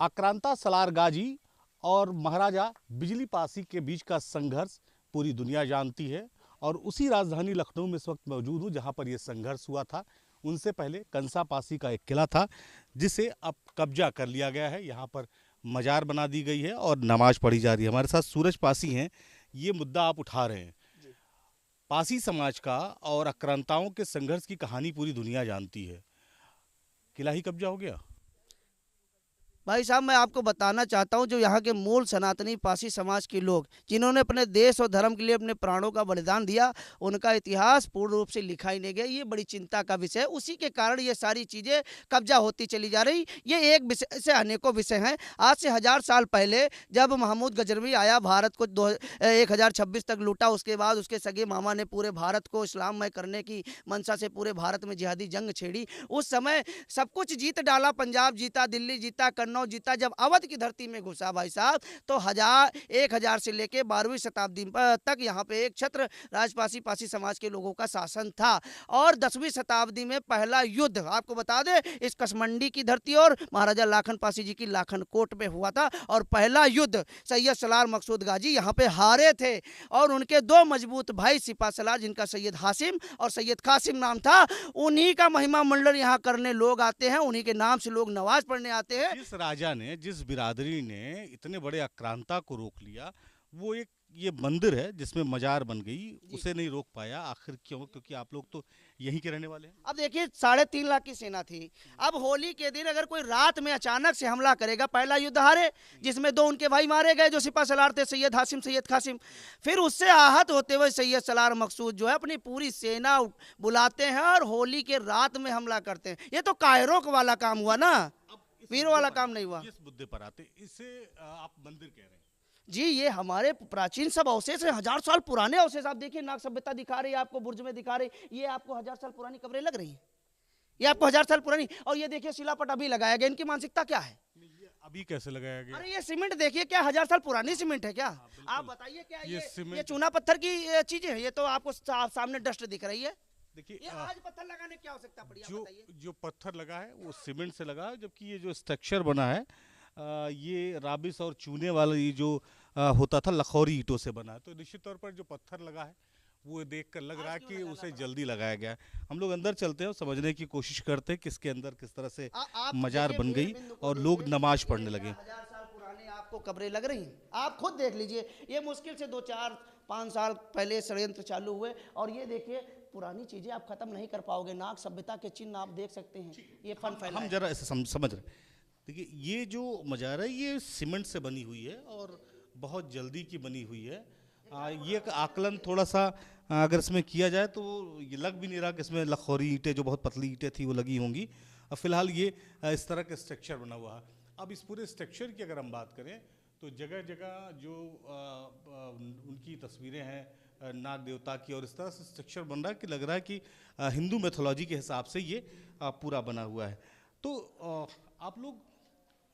आक्रांता सलार गाजी और महाराजा बिजली पासी के बीच का संघर्ष पूरी दुनिया जानती है और उसी राजधानी लखनऊ में इस वक्त मौजूद हूँ जहाँ पर यह संघर्ष हुआ था। उनसे पहले कंसा पासी का एक किला था जिसे अब कब्जा कर लिया गया है। यहाँ पर मजार बना दी गई है और नमाज पढ़ी जा रही है। हमारे साथ सूरज पासी हैं। ये मुद्दा आप उठा रहे हैं, पासी समाज का और आक्रांताओं के संघर्ष की कहानी पूरी दुनिया जानती है। किला ही कब्जा हो गया। भाई साहब, मैं आपको बताना चाहता हूं, जो यहाँ के मूल सनातनी पासी समाज के लोग जिन्होंने अपने देश और धर्म के लिए अपने प्राणों का बलिदान दिया, उनका इतिहास पूर्ण रूप से लिखा ही नहीं गया। ये बड़ी चिंता का विषय है। उसी के कारण ये सारी चीज़ें कब्जा होती चली जा रही। ये एक विषय से अनेकों विषय हैं। आज से 1000 साल पहले जब महमूद गजनवी आया, भारत को 1026 तक लूटा, उसके बाद उसके सगे मामा ने पूरे भारत को इस्लाममय करने की मंशा से पूरे भारत में जिहादी जंग छेड़ी। उस समय सब कुछ जीत डाला। पंजाब जीता, दिल्ली जीता, कन्नौज जीता। जब अवध की धरती में घुसा भाई साहब, तो 1000 से लेके 12वीं शताब्दी तक यहाँ पे एक छत्र राजपासी पासी समाज के लोगों का शासन था। और 10वीं शताब्दी में पहला युद्ध आपको बता दें, इस कसमंडी की धरती और महाराजा लाखन पासी जी की लाखन कोट में हुआ था। और पहला युद्ध सैयद सलार मकसूद गाजी यहाँ पे हारे थे और उनके दो मजबूत भाई सिपा सलार, जिनका सैयद हासिम और सैयद कासिम नाम था, उन्हीं का महिमा मंडल यहाँ करने लोग आते हैं। उन्हीं के नाम से लोग नमाज पढ़ने आते हैं। जिस राजा ने, जिस बिरादरी ने इतने बड़े आक्रांता को रोक लिया, वो एक ये मंदिर है जिसमें मजार बन गई, उसे नहीं रोक पाया। आखिर क्यों? क्योंकि आप लोग तो यहीं के रहने वाले हैं। अब देखिए, 3.5 लाख की सेना थी। अब होली के दिन अगर कोई रात में अचानक से हमला करेगा, पहला युद्ध हारे जिसमें 2 उनके भाई मारे गए जो सिपा सलार थे, सैयद हासिम सैयद कासिम। फिर उससे आहत होते हुए सैयद सलार मकसूद जो है अपनी पूरी सेना बुलाते हैं और होली के रात में हमला करते हैं। ये तो कायरों वाला काम हुआ ना, वीरों वाला काम नहीं हुआ। इस मुद्दे पर आते, इसे आप मंदिर कह रहे हैं जी, ये हमारे प्राचीन सब अवशेष हैं, 1000 साल पुराने अवशेष। आप देखिए, नाग सभ्यता दिखा रही है आपको, बुर्ज में दिखा रही, ये आपको 1000 साल पुरानी कब्रें लग रही हैं। ये आपको 1000 साल पुरानी। और ये देखिए शिलापट अभी लगाया गया। इनकी मानसिकता क्या है? अभी कैसे लगाया गया? अरे ये सीमेंट देखिए, क्या 1000 साल पुरानी सीमेंट है क्या? आप बताइए, क्या ये चूना पत्थर की चीजें हैं? ये तो आपको सामने डस्ट दिख रही है। देखिए, आज पत्थर लगाने की आवश्यकता पड़ी? जो पत्थर लगा है वो सीमेंट से लगा है, जबकि ये जो स्ट्रक्चर बना है ये राबिस और चूने वाला ये जो होता था, लखौरी ईंटों से बना है। तो निश्चित तौर पर जो पत्थर लगा है वो देखकर लग रहा है कि उसे जल्दी लगाया गया है। हम लोग अंदर चलते हैं और समझने की कोशिश करते हैं किसके अंदर किस तरह से मजार बन गई और लोग नमाज पढ़ने लगे। 1000 साल पुराने आपको कब्रें लग रही हैं। आप खुद देख लीजिए, ये मुश्किल से 2-4-5 साल पहले षड्यंत्र चालू हुए और ये देखिए पुरानी चीजें आप खत्म नहीं कर पाओगे। नाग सभ्यता के चिन्ह आप देख सकते हैं। ये फन फैला हम जरा ऐसे समझ रहे। देखिए, ये जो मजार है ये सीमेंट से बनी हुई है और बहुत जल्दी की बनी हुई है। ये एक आकलन थोड़ा सा अगर इसमें किया जाए तो ये लग भी नहीं रहा कि इसमें लखौरी ईंटें, जो बहुत पतली ईंटें थी, वो लगी होंगी। फिलहाल ये इस तरह का स्ट्रक्चर बना हुआ है। अब इस पूरे स्ट्रक्चर की अगर हम बात करें तो जगह जगह जो उनकी तस्वीरें हैं नाग देवता की, और इस तरह से स्ट्रक्चर बन रहा है कि लग रहा है कि हिंदू मैथोलॉजी के हिसाब से ये पूरा बना हुआ है। तो आप लोग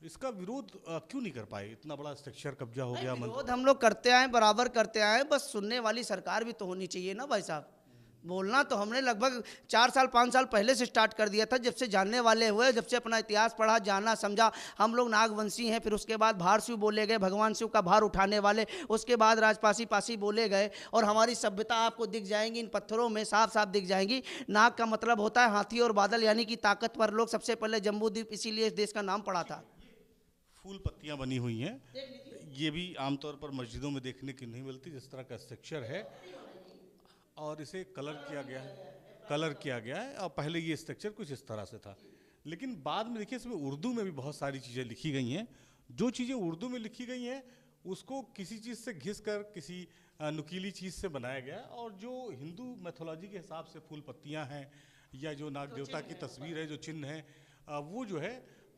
इसका विरोध क्यों नहीं कर पाए? इतना बड़ा स्ट्रक्चर कब्जा हो गया। विरोध हम लोग करते आए, बराबर करते आए, बस सुनने वाली सरकार भी तो होनी चाहिए ना भाई साहब। बोलना तो हमने लगभग 4 साल 5 साल पहले से स्टार्ट कर दिया था, जब से जानने वाले हुए, जब से अपना इतिहास पढ़ा, जाना समझा। हम लोग नागवंशी हैं, फिर उसके बाद भार शिव बोले गए, भगवान शिव का भार उठाने वाले, उसके बाद राजपासी पासी बोले गए। और हमारी सभ्यता आपको दिख जाएंगी इन पत्थरों में, साफ साफ दिख जाएंगी। नाग का मतलब होता है हाथी और बादल, यानी कि ताकतवर लोग। सबसे पहले जम्बूद्वीप इसीलिए इस देश का नाम पड़ा था। फूल पत्तियां बनी हुई हैं, ये भी आमतौर पर मस्जिदों में देखने की नहीं मिलती। जिस तरह का स्ट्रक्चर है और इसे कलर किया गया है और पहले ये स्ट्रक्चर कुछ इस तरह से था, लेकिन बाद में देखिए इसमें उर्दू में भी बहुत सारी चीज़ें लिखी गई हैं। जो चीज़ें उर्दू में लिखी गई हैं उसको किसी चीज़ से घिस कर किसी नुकीली चीज़ से बनाया गया। और जो हिंदू मैथोलॉजी के हिसाब से फूल पत्तियाँ हैं या जो नाग देवता की तस्वीर है, जो चिन्ह है, वो जो है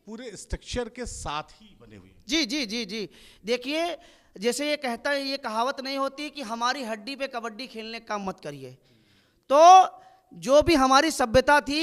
पूरे स्ट्रक्चर के साथ ही बने हुए। जी जी जी जी, देखिए, जैसे ये कहता है, ये कहावत नहीं होती कि हमारी हड्डी पे कबड्डी खेलने का मत करिए। तो जो भी हमारी सभ्यता थी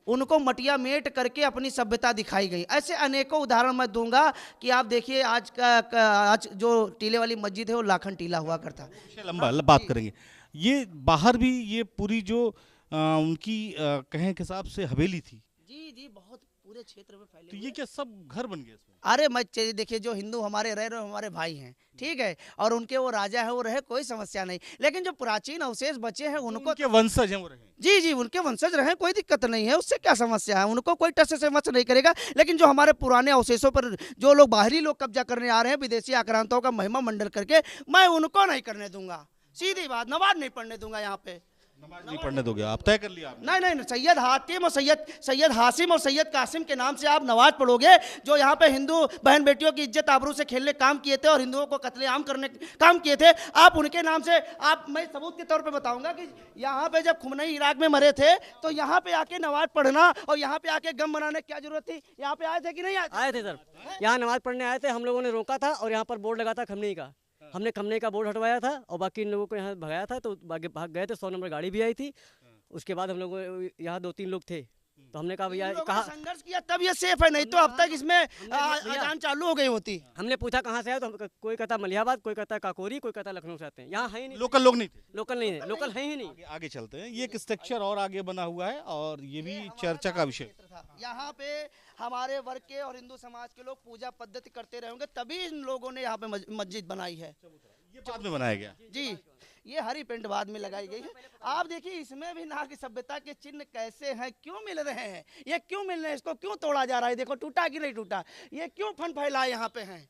उनको मटिया मेट करके अपनी सभ्यता दिखाई गई। ऐसे अनेकों उदाहरण मैं दूंगा कि आप देखिए, आज जो टीले वाली मस्जिद है वो लाखन टीला हुआ करता। लंबा बात करेंगे। ये बाहर भी ये पूरी जो उनकी कहें के हिसाब से हवेली थी। जी जी, बहुत पूरे क्षेत्र में फैले तो हुए ये क्या सब घर बन गए इसमें? अरे मत देखिए, जो हिंदू हमारे रह रहे हमारे भाई हैं, ठीक है, और उनके वो राजा है वो रहे, कोई समस्या नहीं, लेकिन जो प्राचीन अवशेष बचे हैं उनको उनके वंशज हैं वो रहे। जी जी उनके वंशज रहे, कोई दिक्कत नहीं है, उससे क्या समस्या है, उनको कोई टस से मस नहीं करेगा। लेकिन जो हमारे पुराने अवशेषों पर जो लोग बाहरी लोग कब्जा करने आ रहे हैं विदेशी आक्रांताओं का महिमा मंडल करके, मैं उनको नहीं करने दूंगा। सीधी बात, नमाज नहीं पढ़ने दूंगा यहाँ पे। नमाज नहीं पढ़ने दोगे आप? तय कर लिया आपने? नहीं नहीं, सैयद हातिम और सैयद हासिम और सैयद कासिम के नाम से आप नमाज पढ़ोगे, जो यहाँ पे हिंदू बहन बेटियों की इज्जत आबरू से खेलने काम किए थे और हिंदुओं को कत्लेआम करने काम किए थे, आप उनके नाम से आप, मैं सबूत के तौर पे बताऊंगा कि यहाँ पे जब खुमनई इराक में मरे थे तो यहाँ पे आके नमाज पढ़ना और यहाँ पे आके गम मनाने की क्या जरूरत थी? यहाँ पे आए थे कि नहीं आए थे सर, यहाँ नमाज पढ़ने आए थे, हम लोगों ने रोका था और यहाँ पर बोर्ड लगा था खमनी का, हमने खमनी का बोर्ड हटवाया था और बाकी इन लोगों को यहाँ भगाया था, तो भाग गए थे। 100 नंबर गाड़ी भी आई थी। उसके बाद हम लोग यहाँ 2-3 लोग थे, तो हमने कहा भैया कहा संघर्ष किया तब ये सेफ है, नहीं तो अब तक इसमें अजान चालू हो गई होती। हमने पूछा कहाँ से आए, तो कोई कहता मलिहाबाद, कोई कहता काकोरी, कोई कहता लखनऊ से आते हैं। यहाँ है ही नहीं, लोकल लोग नहीं थे? लोकल नहीं है, लोकल है ही नहीं। आगे चलते हैं, ये एक स्ट्रक्चर और आगे बना हुआ है और ये भी चर्चा का विषय। यहाँ पे हमारे वर्ग के और हिंदू समाज के लोग पूजा पद्धति करते रहेंगे, तभी इन लोगों ने यहाँ पे मस्जिद बनाई है। ये बाद में बनाया गया जी, ये हरी पेंट बाद में लगाई गई है। आप देखिए इसमें भी नाग सभ्यता के चिन्ह कैसे हैं, क्यों मिल रहे हैं, ये क्यों मिल रहे हैं, इसको क्यों तोड़ा जा रहा है, देखो टूटा कि नहीं टूटा, ये क्यों फन फैलाए यहाँ पे हैं।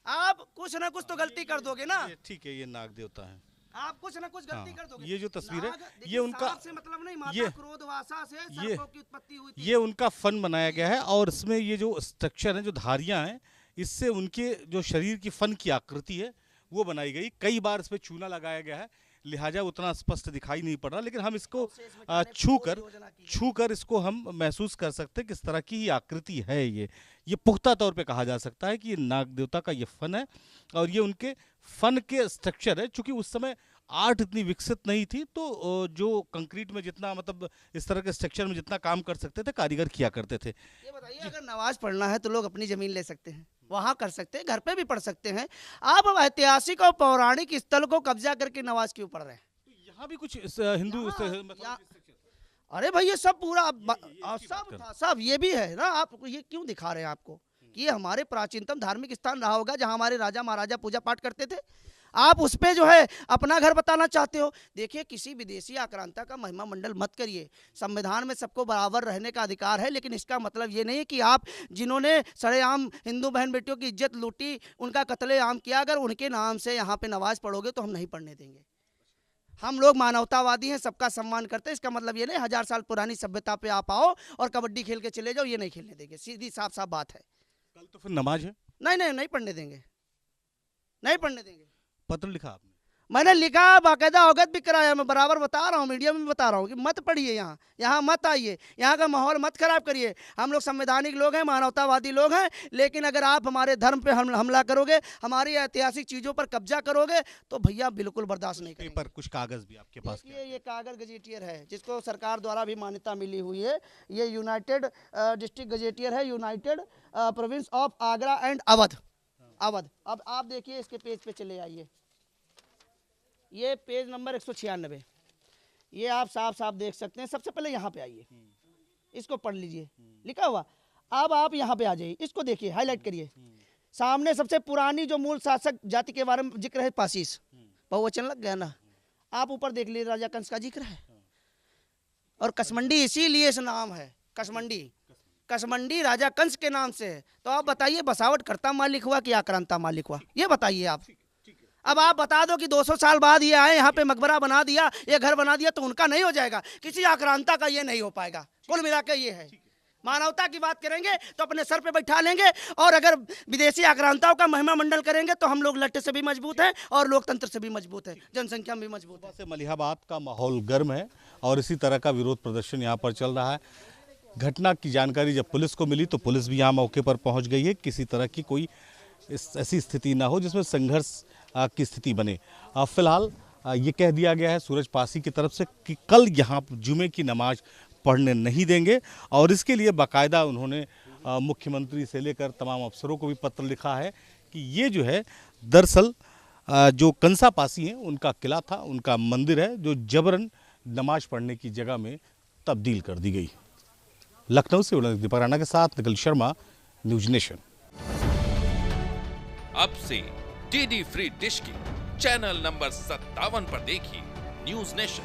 आप कुछ ना कुछ तो गलती कर दोगे ना। ठीक है, ये नाग देवता है, आप कुछ ना कुछ गलती कर दोगे। ये जो तस्वीर है देखिए, ये उनका सांप से मतलब नहीं, माता क्रोधवासा से सर्पों की उत्पत्ति हुई थी। ये उनका फन बनाया गया है और इसमें ये जो स्ट्रक्चर है, जो धारियां हैं, इससे उनके जो शरीर की फन की आकृति है वो बनाई गई। कई बार इस पे चूना लगाया गया है, लिहाजा उतना स्पष्ट दिखाई नहीं पड़ रहा, लेकिन हम इसको छूकर इसको हम महसूस कर सकते हैं किस तरह की ही आकृति है। ये पुख्ता तौर पे कहा जा सकता है कि ये नाग देवता का ये फन है और ये उनके फन के स्ट्रक्चर है। चूंकि उस समय आर्ट इतनी विकसित नहीं थी, तो जो कंक्रीट में जितना मतलब इस तरह के स्ट्रक्चर में जितना काम कर सकते थे कारीगर किया करते थे। ये बताइए, अगर नमाज पढ़ना है तो लोग अपनी जमीन ले सकते हैं, वहाँ कर सकते हैं, घर पे भी पढ़ सकते हैं। आप अब ऐतिहासिक और पौराणिक स्थल को कब्जा करके नमाज क्यों पढ़ रहे हैं? तो यहाँ भी कुछ हिंदू अरे भाई ये सब पूरा सब था, सब ये भी है ना। आप ये क्यों दिखा रहे हैं आपको कि ये हमारे प्राचीनतम धार्मिक स्थान रहा होगा जहाँ हमारे राजा महाराजा पूजा पाठ करते थे। आप उस पे जो है अपना घर बताना चाहते हो। देखिए, किसी विदेशी आक्रांता का महिमा मंडल मत करिए। संविधान में सबको बराबर रहने का अधिकार है, लेकिन इसका मतलब ये नहीं कि आप जिन्होंने सरेआम हिंदू बहन बेटियों की इज्जत लूटी, उनका कत्लेआम किया, अगर उनके नाम से यहाँ पे नमाज पढ़ोगे तो हम नहीं पढ़ने देंगे। हम लोग मानवतावादी हैं, सबका सम्मान करते हैं। इसका मतलब ये नहीं 1000 साल पुरानी सभ्यता पे आप आओ और कबड्डी खेल के चले जाओ, ये नहीं खेलने देंगे। सीधी साफ साफ बात है। कल तो फिर नमाज है। नहीं पढ़ने देंगे, नहीं पढ़ने देंगे। पत्र लिखा आपने? मैंने लिखा, बाकायदा अवगत भी कराया। मैं बराबर बता रहा हूँ, मीडिया में भी बता रहा हूँ कि मत पढ़िए, यहाँ मत आइए, यहाँ का माहौल मत खराब करिए। हम लोग संवैधानिक लोग हैं, मानवतावादी लोग हैं, लेकिन अगर आप हमारे धर्म पे हमला करोगे, हमारी ऐतिहासिक चीज़ों पर कब्जा करोगे, तो भैया बिल्कुल बर्दाश्त नहीं करेंगे। पर कुछ कागज भी आपके पास? ये कागज गजेटियर है, जिसको सरकार द्वारा भी मान्यता मिली हुई है। ये यूनाइटेड डिस्ट्रिक्ट गजेटियर है, United province of Agra and Awadh. अब आप देखिए, इसके पेज पे चले आइए, ये पेज नंबर 196, ये आप साफ साफ देख सकते हैं। सबसे पहले यहाँ पे आइए, इसको पढ़ लीजिए, लिखा हुआ। अब आप यहाँ पे आ जाइए, इसको देखिए, हाईलाइट करिए। सामने सबसे पुरानी जो मूल शासक जाति के बारे में जिक्र है, पासीस, बहुवचन लग गया ना। आप ऊपर देख लीजिए, राजा कंस का जिक्र है। और कसमंडी इसीलिए इस नाम है, कसमंडी राजा कंस के नाम से है। तो आप बताइए, बसावट करता मालिक हुआ कि आक्रांता मालिक हुआ? ये बताइए आप। अब आप बता दो कि 200 साल बाद ये आए, यहाँ पे मकबरा बना दिया, ये घर बना दिया, तो उनका नहीं हो जाएगा, किसी आक्रांता का ये नहीं हो पाएगा। कुल मिलाकर ये है, मानवता की बात करेंगे तो अपने सर पे बैठा लेंगे, और अगर विदेशी आक्रांताओं का महिमा मंडल करेंगे तो हम लोग लट्टे से भी मजबूत हैं और लोकतंत्र से भी मजबूत है, जनसंख्या में भी मजबूत है। मलिहाबाद का माहौल गर्म है और इसी तरह का विरोध प्रदर्शन यहाँ पर चल रहा है। घटना की जानकारी जब पुलिस को मिली तो पुलिस भी यहाँ मौके पर पहुँच गई है। किसी तरह की कोई ऐसी स्थिति ना हो जिसमें संघर्ष की स्थिति बने। फिलहाल ये कह दिया गया है सूरज पासी की तरफ से कि कल यहाँ जुमे की नमाज पढ़ने नहीं देंगे, और इसके लिए बाकायदा उन्होंने मुख्यमंत्री से लेकर तमाम अफसरों को भी पत्र लिखा है कि ये जो है दरअसल जो कंसा पासी हैं उनका किला था, उनका मंदिर है, जो जबरन नमाज पढ़ने की जगह में तब्दील कर दी गई। लखनऊ से दीपक राणा के साथ निखिल शर्मा, न्यूज नेशन। अब से डीडी फ्री डिश की चैनल नंबर 57 पर देखिए न्यूज नेशन।